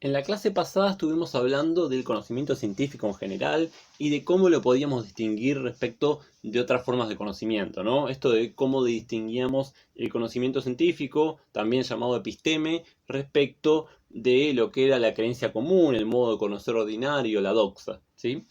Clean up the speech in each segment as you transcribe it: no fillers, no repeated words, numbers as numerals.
En la clase pasada estuvimos hablando del conocimiento científico en general y de cómo lo podíamos distinguir respecto de otras formas de conocimiento, ¿no? Esto de cómo distinguíamos el conocimiento científico, también llamado episteme, respecto de lo que era la creencia común, el modo de conocer ordinario, la doxa, ¿sí?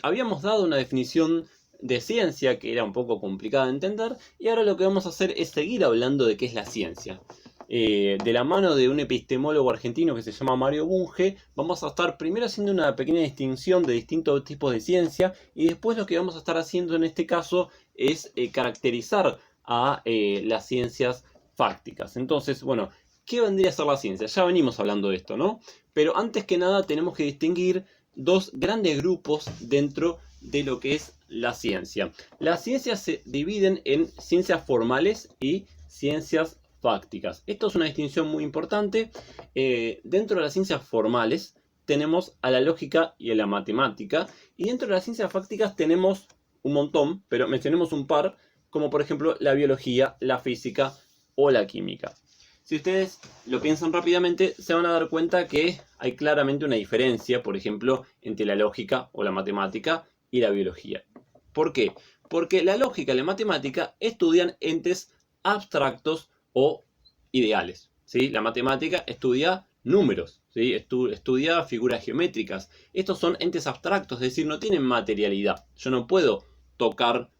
Habíamos dado una definición de ciencia que era un poco complicada de entender y ahora lo que vamos a hacer es seguir hablando de qué es la ciencia. De la mano de un epistemólogo argentino que se llama Mario Bunge, vamos a estar primero haciendo una pequeña distinción de distintos tipos de ciencia y después lo que vamos a estar haciendo en este caso es caracterizar a las ciencias fácticas. Entonces, bueno, ¿qué vendría a ser la ciencia? Ya venimos hablando de esto, ¿no? Pero antes que nada tenemos que distinguir dos grandes grupos dentro de lo que es la ciencia. Las ciencias se dividen en ciencias formales y ciencias fácticas. Esto es una distinción muy importante. Dentro de las ciencias formales tenemos a la lógica y a la matemática, y dentro de las ciencias fácticas tenemos un montón, pero mencionemos un par, como por ejemplo la biología, la física o la química. Si ustedes lo piensan rápidamente, se van a dar cuenta que hay claramente una diferencia, por ejemplo, entre la lógica o la matemática y la biología. ¿Por qué? Porque la lógica y la matemática estudian entes abstractos o ideales, ¿sí? La matemática estudia números, ¿sí? Estudia figuras geométricas. Estos son entes abstractos, es decir, no tienen materialidad. Yo no puedo tocar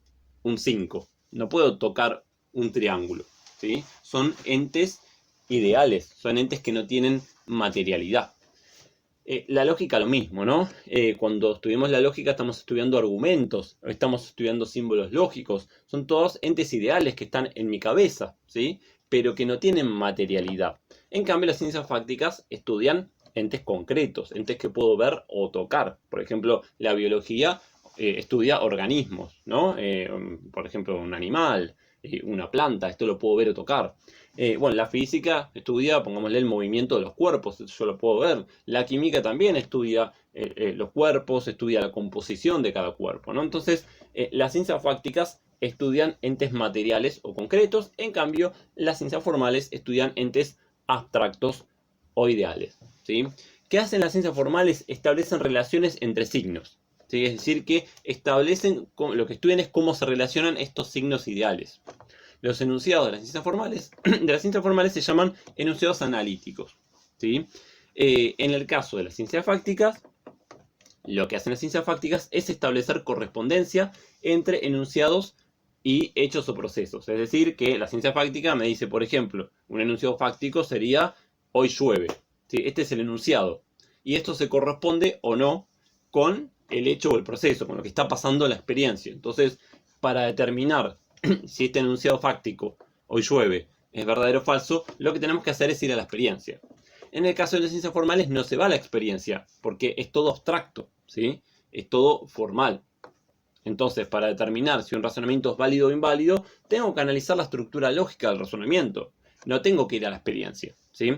un 5, no puedo tocar un triángulo, ¿sí? Son entes ideales, son entes que no tienen materialidad. La lógica lo mismo, ¿no? Cuando estudiamos la lógica estamos estudiando argumentos, estamos estudiando símbolos lógicos, son todos entes ideales que están en mi cabeza, ¿sí? Pero que no tienen materialidad. En cambio, las ciencias fácticas estudian entes concretos, entes que puedo ver o tocar. Por ejemplo, la biología estudia organismos, ¿no? Por ejemplo, un animal, una planta, esto lo puedo ver o tocar. Bueno, la física estudia, pongámosle, el movimiento de los cuerpos, yo lo puedo ver. La química también estudia los cuerpos, estudia la composición de cada cuerpo, ¿no? Entonces, las ciencias fácticas estudian entes materiales o concretos, en cambio, las ciencias formales estudian entes abstractos o ideales, ¿sí? ¿Qué hacen las ciencias formales? Establecen relaciones entre signos, ¿sí? Es decir, que establecen, lo que estudian es cómo se relacionan estos signos ideales. Los enunciados de las ciencias formales se llaman enunciados analíticos, ¿sí? En el caso de las ciencias fácticas, lo que hacen las ciencias fácticas es establecer correspondencia entre enunciados y hechos o procesos. Es decir, que la ciencia fáctica me dice, por ejemplo, un enunciado fáctico sería hoy llueve, ¿sí? Este es el enunciado. Y esto se corresponde o no con el hecho o el proceso, con lo que está pasando en la experiencia. Entonces, para determinar si este enunciado fáctico, hoy llueve, es verdadero o falso, lo que tenemos que hacer es ir a la experiencia. En el caso de las ciencias formales no se va a la experiencia, porque es todo abstracto, ¿sí? Es todo formal. Entonces, para determinar si un razonamiento es válido o inválido, tengo que analizar la estructura lógica del razonamiento. No tengo que ir a la experiencia, ¿sí?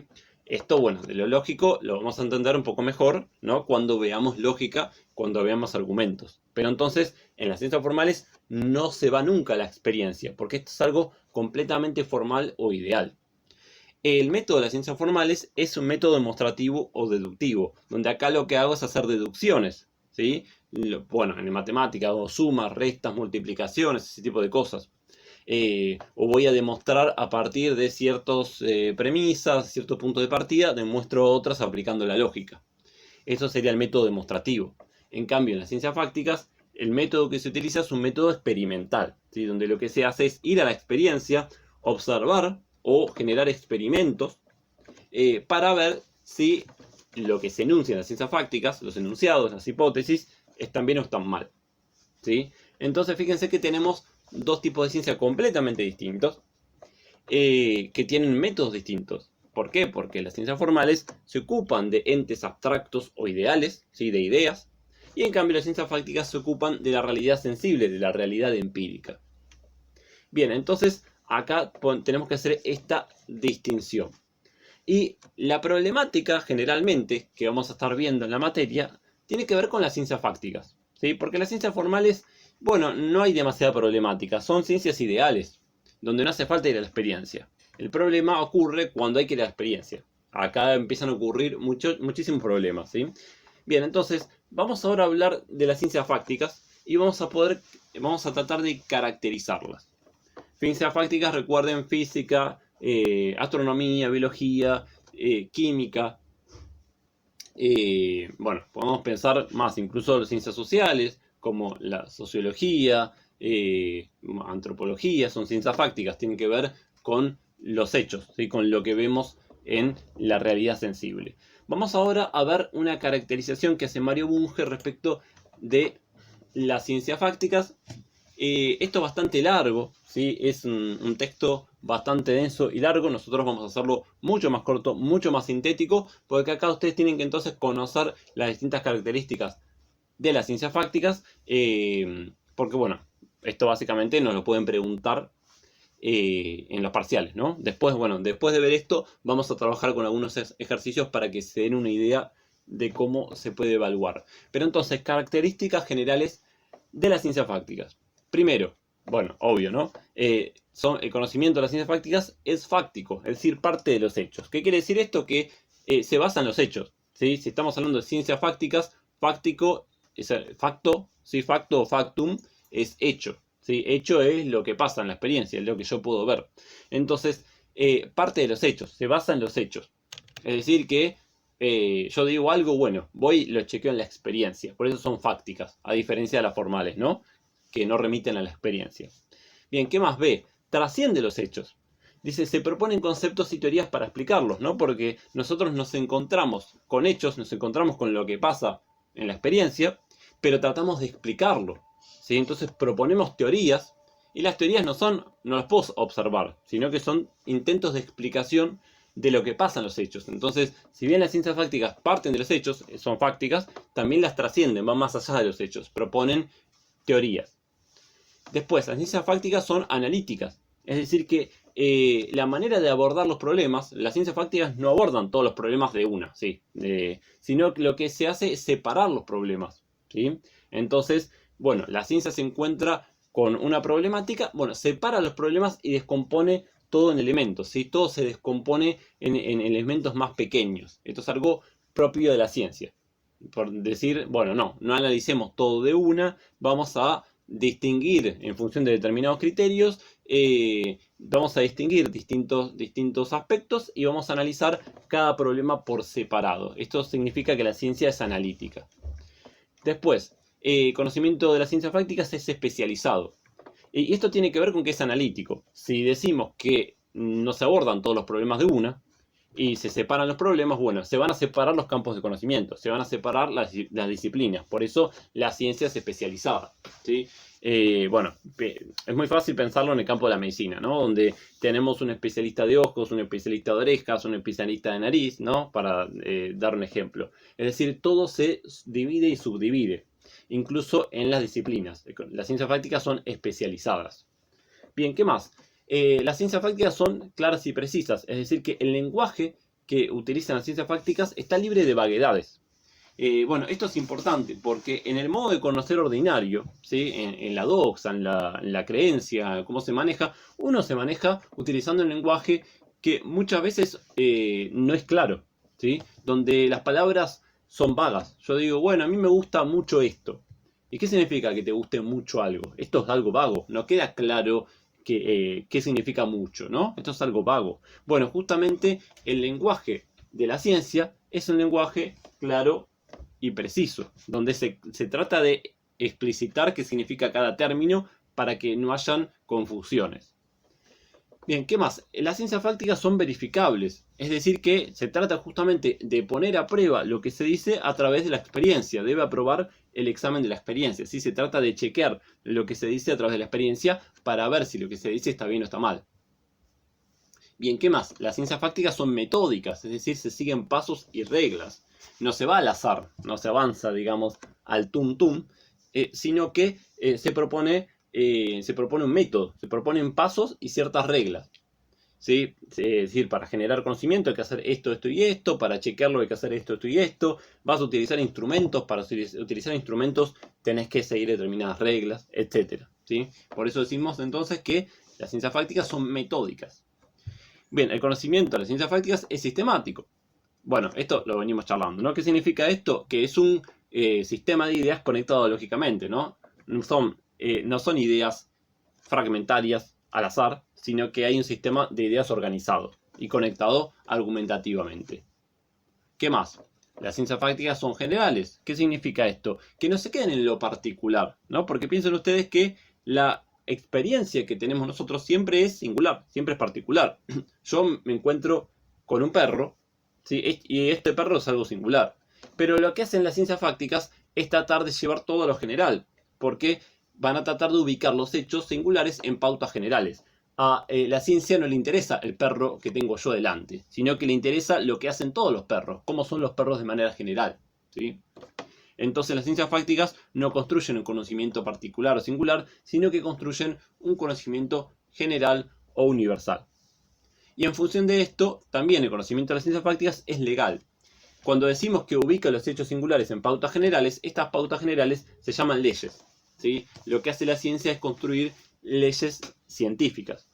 Esto, bueno, de lo lógico lo vamos a entender un poco mejor, ¿no? Cuando veamos lógica, cuando veamos argumentos. Pero entonces, en las ciencias formales no se va nunca a la experiencia, porque esto es algo completamente formal o ideal. El método de las ciencias formales es un método demostrativo o deductivo, donde acá lo que hago es hacer deducciones, ¿sí? Bueno, en matemática hago sumas, restas, multiplicaciones, ese tipo de cosas. O voy a demostrar a partir de ciertas premisas, ciertos puntos de partida, demuestro otras aplicando la lógica. Eso sería el método demostrativo. En cambio, en las ciencias fácticas, el método que se utiliza es un método experimental, ¿sí? Donde lo que se hace es ir a la experiencia, observar o generar experimentos para ver si lo que se enuncia en las ciencias fácticas, los enunciados, las hipótesis, están bien o están mal, ¿sí? Entonces fíjense que tenemos dos tipos de ciencia completamente distintos que tienen métodos distintos. ¿Por qué? Porque las ciencias formales se ocupan de entes abstractos o ideales, ¿sí? De ideas, y en cambio las ciencias fácticas se ocupan de la realidad sensible, de la realidad empírica. Bien, entonces acá tenemos que hacer esta distinción. Y la problemática generalmente que vamos a estar viendo en la materia tiene que ver con las ciencias fácticas, ¿sí? Porque las ciencias formales, bueno, no hay demasiada problemática, son ciencias ideales, donde no hace falta ir a la experiencia. El problema ocurre cuando hay que ir a la experiencia, acá empiezan a ocurrir muchísimos problemas, ¿sí? Bien, entonces vamos ahora a hablar de las ciencias fácticas y vamos a tratar de caracterizarlas. Ciencias fácticas, recuerden, física, astronomía, biología, química. Bueno, podemos pensar más, incluso las ciencias sociales, como la sociología, antropología, son ciencias fácticas, tienen que ver con los hechos, ¿sí? Con lo que vemos en la realidad sensible. Vamos ahora a ver una caracterización que hace Mario Bunge respecto de las ciencias fácticas. Esto es bastante largo, ¿sí? Es un texto bastante denso y largo. Nosotros vamos a hacerlo mucho más corto, mucho más sintético, porque acá ustedes tienen que entonces conocer las distintas características de las ciencias fácticas, porque bueno, esto básicamente nos lo pueden preguntar en los parciales, ¿no? Después, bueno, después de ver esto, vamos a trabajar con algunos ejercicios para que se den una idea de cómo se puede evaluar. Pero entonces, características generales de las ciencias fácticas. Primero, bueno, obvio, ¿no? El conocimiento de las ciencias fácticas es fáctico, es decir, parte de los hechos. ¿Qué quiere decir esto? Que se basa en los hechos, ¿sí? Si estamos hablando de ciencias fácticas, fáctico, es facto, ¿sí? Facto o factum es hecho, ¿sí? Hecho es lo que pasa en la experiencia, es lo que yo puedo ver. Entonces, parte de los hechos, se basa en los hechos. Es decir, que yo digo algo, bueno, voy y lo chequeo en la experiencia. Por eso son fácticas, a diferencia de las formales, ¿no? Que no remiten a la experiencia. Bien, ¿qué más ve? Trasciende los hechos. Dice, se proponen conceptos y teorías para explicarlos, ¿no? Porque nosotros nos encontramos con hechos, nos encontramos con lo que pasa en la experiencia, pero tratamos de explicarlo, ¿sí? Entonces proponemos teorías, y las teorías no las puedo observar, sino que son intentos de explicación de lo que pasa en los hechos. Entonces, si bien las ciencias fácticas parten de los hechos, son fácticas, también las trascienden, van más allá de los hechos, proponen teorías. Después, las ciencias fácticas son analíticas, es decir que la manera de abordar los problemas, las ciencias fácticas no abordan todos los problemas de una, ¿sí? Sino que lo que se hace es separar los problemas, ¿sí? Entonces, bueno, la ciencia se encuentra con una problemática, bueno, separa los problemas y descompone todo en elementos, ¿sí? Todo se descompone en elementos más pequeños. Esto es algo propio de la ciencia. Por decir, bueno, no analicemos todo de una, vamos a distinguir en función de determinados criterios, vamos a distinguir distintos aspectos y vamos a analizar cada problema por separado. Esto significa que la ciencia es analítica. Después, conocimiento de las ciencias fácticas es especializado. Y esto tiene que ver con que es analítico. Si decimos que no se abordan todos los problemas de una, y se separan los problemas, bueno, se van a separar los campos de conocimiento, se van a separar las disciplinas. Por eso la ciencia es especializada, ¿sí? Bueno, es muy fácil pensarlo en el campo de la medicina, ¿no? Donde tenemos un especialista de ojos, un especialista de orejas, un especialista de nariz, ¿no? Para dar un ejemplo. Es decir, todo se divide y subdivide, incluso en las disciplinas. Las ciencias fácticas son especializadas. Bien, ¿qué más? Las ciencias fácticas son claras y precisas, es decir, que el lenguaje que utilizan las ciencias fácticas está libre de vaguedades. Bueno, esto es importante porque en el modo de conocer ordinario, ¿sí? En la doxa, en la creencia, cómo se maneja, uno se maneja utilizando un lenguaje que muchas veces no es claro, ¿sí? Donde las palabras son vagas. Yo digo, bueno, a mí me gusta mucho esto. ¿Y qué significa que te guste mucho algo? Esto es algo vago, no queda claro qué significa mucho, ¿no? Esto es algo vago. Bueno, justamente el lenguaje de la ciencia es un lenguaje claro y preciso, donde se trata de explicitar qué significa cada término para que no hayan confusiones. Bien, ¿qué más? Las ciencias fácticas son verificables, es decir que se trata justamente de poner a prueba lo que se dice a través de la experiencia, debe aprobar el examen de la experiencia, ¿sí? Se trata de chequear lo que se dice a través de la experiencia para ver si lo que se dice está bien o está mal. Bien, ¿qué más? Las ciencias fácticas son metódicas, es decir, se siguen pasos y reglas. No se va al azar, no se avanza, digamos, al tum tum, sino que se propone un método, se proponen pasos y ciertas reglas, ¿sí? Es decir, para generar conocimiento hay que hacer esto, esto y esto, para chequearlo hay que hacer esto, esto y esto, vas a utilizar instrumentos, para utilizar instrumentos tenés que seguir determinadas reglas, etc., ¿sí? Por eso decimos entonces que las ciencias fácticas son metódicas. Bien, el conocimiento de las ciencias fácticas es sistemático, Bueno, esto lo venimos charlando, ¿no? ¿Qué significa esto? Que es un sistema de ideas conectado lógicamente, ¿no? No son ideas fragmentarias al azar, sino que hay un sistema de ideas organizado y conectado argumentativamente. ¿Qué más? Las ciencias fácticas son generales. ¿Qué significa esto? Que no se queden en lo particular, ¿no? Porque piensen ustedes que la experiencia que tenemos nosotros siempre es singular, siempre es particular. Yo me encuentro con un perro, ¿sí? Y este perro es algo singular. Pero lo que hacen las ciencias fácticas es tratar de llevar todo a lo general, porque van a tratar de ubicar los hechos singulares en pautas generales. A la ciencia no le interesa el perro que tengo yo delante, sino que le interesa lo que hacen todos los perros, cómo son los perros de manera general, ¿sí? Entonces las ciencias fácticas no construyen un conocimiento particular o singular, sino que construyen un conocimiento general o universal. Y en función de esto, también el conocimiento de las ciencias fácticas es legal. Cuando decimos que ubica los hechos singulares en pautas generales, estas pautas generales se llaman leyes, ¿sí? Lo que hace la ciencia es construir leyes científicas.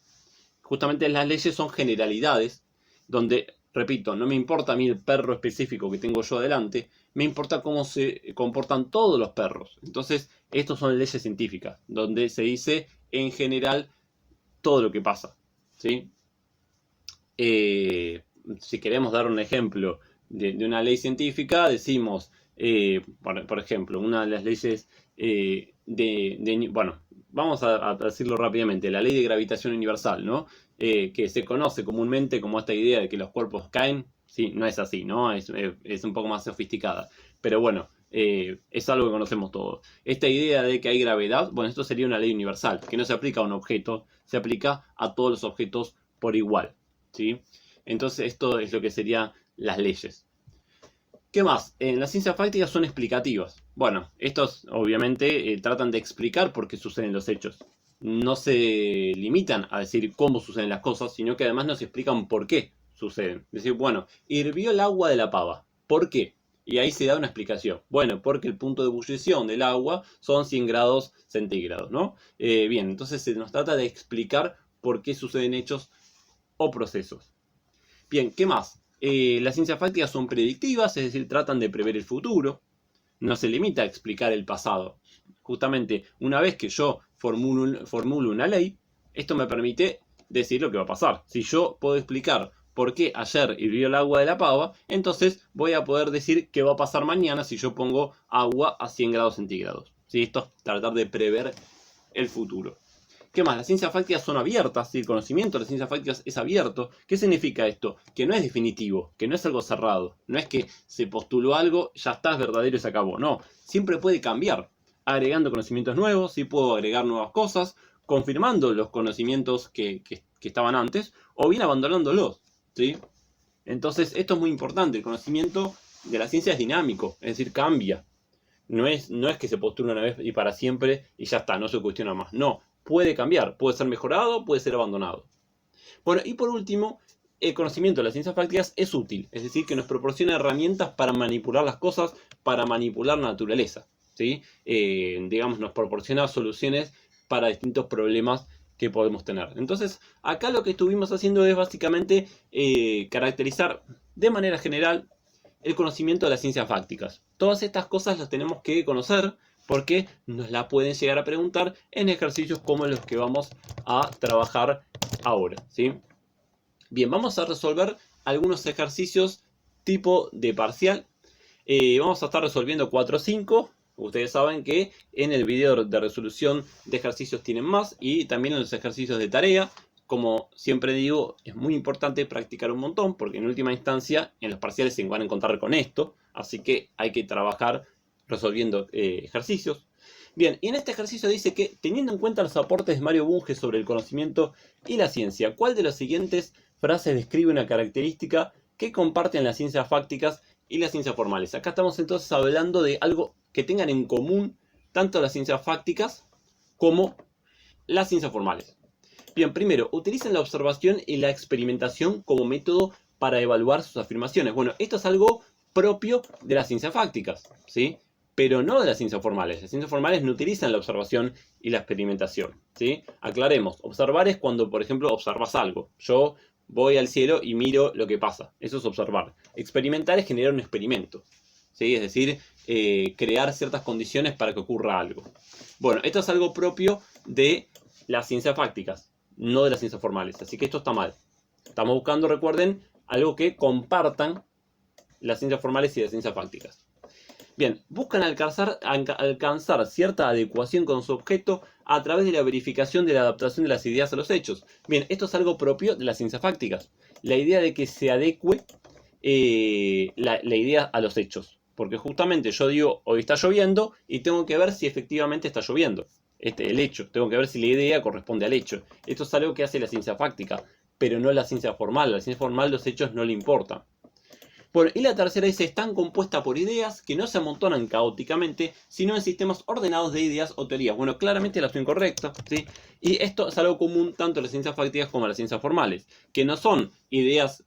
Justamente las leyes son generalidades, donde, repito, no me importa a mí el perro específico que tengo yo adelante, me importa cómo se comportan todos los perros. Entonces, estos son leyes científicas, donde se dice en general todo lo que pasa, ¿sí? Si queremos dar un ejemplo de una ley científica, decimos, por ejemplo, una de las leyes bueno, vamos a decirlo rápidamente, la ley de gravitación universal, ¿no? Que se conoce comúnmente como esta idea de que los cuerpos caen. Sí, no es así, ¿no? Es un poco más sofisticada. Pero bueno, es algo que conocemos todos. Esta idea de que hay gravedad, bueno, esto sería una ley universal, que no se aplica a un objeto, se aplica a todos los objetos por igual, ¿sí? Entonces esto es lo que serían las leyes. ¿Qué más? Las ciencias fácticas son explicativas. Bueno, estos obviamente tratan de explicar por qué suceden los hechos. No se limitan a decir cómo suceden las cosas, sino que además nos explican por qué suceden. Es decir, bueno, hirvió el agua de la pava. ¿Por qué? Y ahí se da una explicación. Bueno, porque el punto de ebullición del agua son 100 grados centígrados, ¿no? Bien, entonces se nos trata de explicar por qué suceden hechos o procesos. Bien, ¿qué más? Las ciencias fácticas son predictivas, es decir, tratan de prever el futuro. No se limita a explicar el pasado. Justamente, una vez que yo formulo una ley, esto me permite decir lo que va a pasar. Si yo puedo explicar por qué ayer hirvió el agua de la pava, entonces voy a poder decir qué va a pasar mañana si yo pongo agua a 100 grados centígrados. ¿Sí? Esto es tratar de prever el futuro. ¿Qué más? Las ciencias fácticas son abiertas, ¿sí? El conocimiento de las ciencias fácticas es abierto. ¿Qué significa esto? Que no es definitivo, que no es algo cerrado. No es que se postuló algo, ya está, es verdadero y se acabó. No, siempre puede cambiar. Agregando conocimientos nuevos, sí puedo agregar nuevas cosas, confirmando los conocimientos que estaban antes, o bien abandonándolos, ¿sí? Entonces, esto es muy importante. El conocimiento de la ciencia es dinámico, es decir, cambia. No es que se postula una vez y para siempre y ya está, no se cuestiona más. No, puede cambiar, puede ser mejorado, puede ser abandonado. Bueno, y por último, el conocimiento de las ciencias prácticas es útil, es decir, que nos proporciona herramientas para manipular las cosas, para manipular la naturaleza, ¿sí? Digamos, nos proporciona soluciones para distintos problemas que podemos tener. Entonces, acá lo que estuvimos haciendo es básicamente caracterizar de manera general el conocimiento de las ciencias fácticas. Todas estas cosas las tenemos que conocer porque nos la pueden llegar a preguntar en ejercicios como los que vamos a trabajar ahora, ¿sí? Bien, vamos a resolver algunos ejercicios tipo de parcial. Vamos a estar resolviendo 4 o 5. Ustedes saben que en el video de resolución de ejercicios tienen más y también en los ejercicios de tarea. Como siempre digo, es muy importante practicar un montón porque en última instancia en los parciales se van a encontrar con esto. Así que hay que trabajar resolviendo ejercicios. Bien, y en este ejercicio dice que, teniendo en cuenta los aportes de Mario Bunge sobre el conocimiento y la ciencia, ¿cuál de las siguientes frases describe una característica que comparten las ciencias fácticas y las ciencias formales? Acá estamos entonces hablando de algo que tengan en común tanto las ciencias fácticas como las ciencias formales. Bien, primero, utilizan la observación y la experimentación como método para evaluar sus afirmaciones. Bueno, esto es algo propio de las ciencias fácticas, ¿sí? Pero no de las ciencias formales. Las ciencias formales no utilizan la observación y la experimentación, ¿sí? Aclaremos, observar es cuando, por ejemplo, observas algo. Yo voy al cielo y miro lo que pasa. Eso es observar. Experimentar es generar un experimento, ¿sí? Es decir, crear ciertas condiciones para que ocurra algo. Bueno, esto es algo propio de las ciencias fácticas, no de las ciencias formales. Así que esto está mal. Estamos buscando, recuerden, algo que compartan las ciencias formales y las ciencias fácticas. Bien, buscan alcanzar cierta adecuación con su objeto a través de la verificación de la adaptación de las ideas a los hechos. Bien, esto es algo propio de las ciencias fácticas. La idea de que se adecue la idea a los hechos. Porque justamente yo digo, hoy está lloviendo y tengo que ver si efectivamente está lloviendo. El hecho, tengo que ver si la idea corresponde al hecho. Esto es algo que hace la ciencia fáctica, pero no la ciencia formal. La ciencia formal los hechos no le importan. Bueno, y la tercera dice, están compuestas por ideas que no se amontonan caóticamente, sino en sistemas ordenados de ideas o teorías. Bueno, claramente la opción correcta, ¿sí? Y esto es algo común tanto en las ciencias fácticas como en las ciencias formales, que no son ideas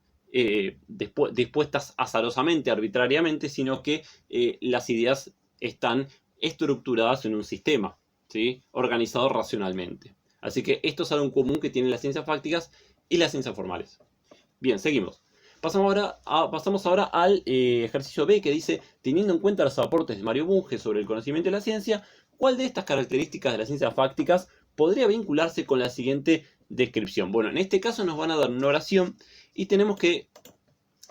dispuestas azarosamente, arbitrariamente, sino que las ideas están estructuradas en un sistema, ¿sí? Organizado racionalmente. Así que esto es algo común que tienen las ciencias fácticas y las ciencias formales. Bien, seguimos. Pasamos ahora al ejercicio B, que dice, teniendo en cuenta los aportes de Mario Bunge sobre el conocimiento de la ciencia, ¿cuál de estas características de las ciencias fácticas podría vincularse con la siguiente descripción? Bueno, en este caso nos van a dar una oración y tenemos que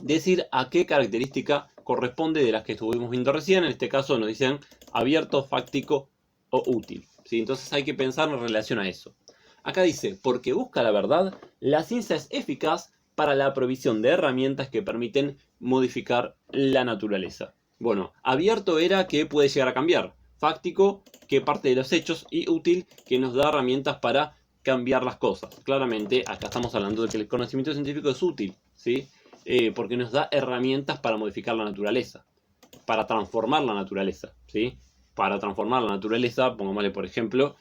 decir a qué característica corresponde de las que estuvimos viendo recién. En este caso nos dicen abierto, fáctico o útil, ¿sí? Entonces hay que pensar en relación a eso. Acá dice, porque busca la verdad, la ciencia es eficaz para la provisión de herramientas que permiten modificar la naturaleza. Bueno, abierto era que puede llegar a cambiar, fáctico que parte de los hechos y útil que nos da herramientas para cambiar las cosas. Claramente acá estamos hablando de que el conocimiento científico es útil, ¿sí? Porque nos da herramientas para modificar la naturaleza, para transformar la naturaleza, ¿sí? Para transformar la naturaleza, pongámosle por ejemplo,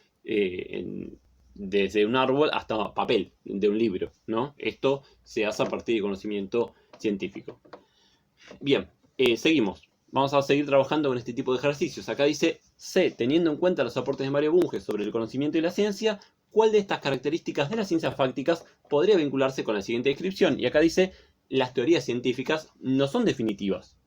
desde un árbol hasta papel de un libro, ¿no? Esto se hace a partir de conocimiento científico. Bien, seguimos. Vamos a seguir trabajando con este tipo de ejercicios. Acá dice, C, teniendo en cuenta los aportes de Mario Bunge sobre el conocimiento y la ciencia, ¿cuál de estas características de las ciencias fácticas podría vincularse con la siguiente descripción? Y acá dice, las teorías científicas no son definitivas.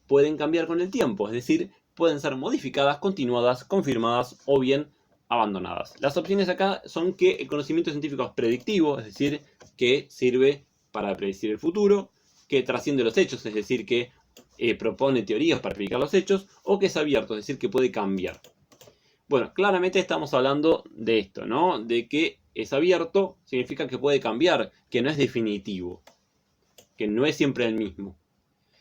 Pueden cambiar con el tiempo, es decir, pueden ser modificadas, continuadas, confirmadas o bien abandonadas. Las opciones acá son que el conocimiento científico es predictivo, es decir, que sirve para predecir el futuro, que trasciende los hechos, es decir, que propone teorías para explicar los hechos, o que es abierto, es decir, que puede cambiar. Bueno, claramente estamos hablando de esto, ¿no? De que es abierto, significa que puede cambiar, que no es definitivo, que no es siempre el mismo.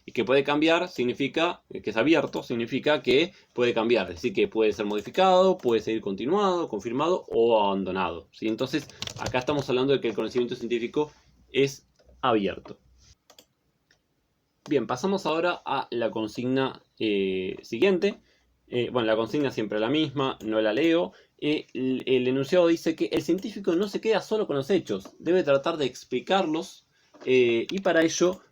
Y que puede cambiar significa, que es abierto, significa que puede cambiar, es decir, que puede ser modificado, puede ser continuado, confirmado o abandonado, ¿sí? Entonces, acá estamos hablando de que el conocimiento científico es abierto. Bien, pasamos ahora a la consigna siguiente. Bueno, la consigna siempre es la misma, no la leo. El enunciado dice que el científico no se queda solo con los hechos, debe tratar de explicarlos y para ello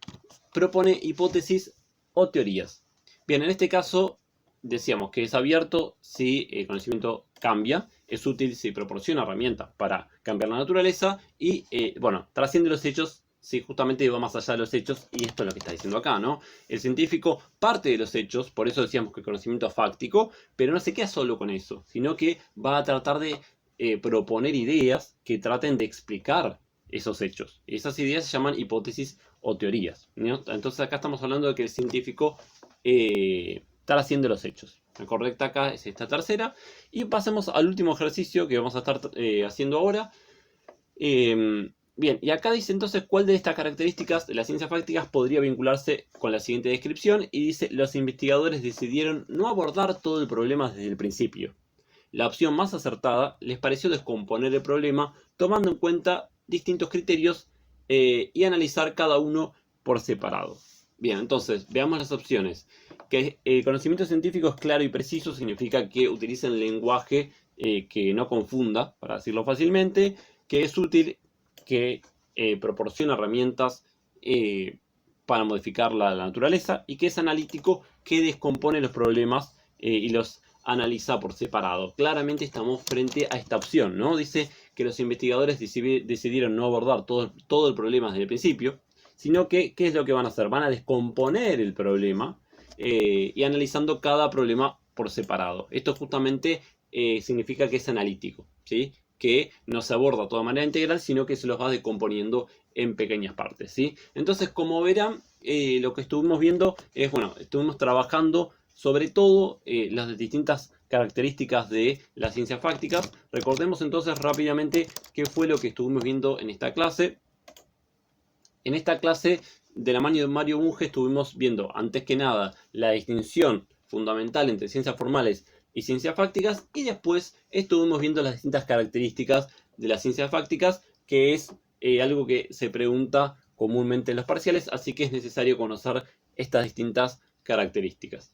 propone hipótesis o teorías. Bien, en este caso decíamos que es abierto si el conocimiento cambia, es útil si proporciona herramientas para cambiar la naturaleza y, bueno, trasciende los hechos si justamente va más allá de los hechos, y esto es lo que está diciendo acá, ¿no? El científico parte de los hechos, por eso decíamos que el conocimiento es fáctico, pero no se queda solo con eso, sino que va a tratar de proponer ideas que traten de explicar esos hechos. Esas ideas se llaman hipótesis o teorías, ¿no? Entonces acá estamos hablando de que el científico trasciende los hechos. La correcta acá es esta tercera. Y pasemos al último ejercicio que vamos a estar haciendo ahora. Bien, y acá dice entonces cuál de estas características de las ciencias fácticas podría vincularse con la siguiente descripción. Y dice, los investigadores decidieron no abordar todo el problema desde el principio. La opción más acertada les pareció descomponer el problema tomando en cuenta distintos criterios y analizar cada uno por separado. Bien, entonces, veamos las opciones. Que el conocimiento científico es claro y preciso, significa que utilicen lenguaje que no confunda, para decirlo fácilmente, que es útil, que proporciona herramientas para modificar la naturaleza, y que es analítico, que descompone los problemas y los analiza por separado. Claramente estamos frente a esta opción, ¿no? Dice que los investigadores decidieron no abordar todo el problema desde el principio, sino que, ¿qué es lo que van a hacer? Van a descomponer el problema y analizando cada problema por separado. Esto justamente significa que es analítico, ¿sí? Que no se aborda de toda manera integral, sino que se los va descomponiendo en pequeñas partes, ¿sí? Entonces, como verán, lo que estuvimos viendo es, bueno, estuvimos trabajando sobre todo las distintas características de las ciencias fácticas. Recordemos entonces rápidamente qué fue lo que estuvimos viendo en esta clase. En esta clase, de la mano de Mario Bunge, estuvimos viendo, antes que nada, la distinción fundamental entre ciencias formales y ciencias fácticas, y después estuvimos viendo las distintas características de las ciencias fácticas, que es algo que se pregunta comúnmente en los parciales, así que es necesario conocer estas distintas características.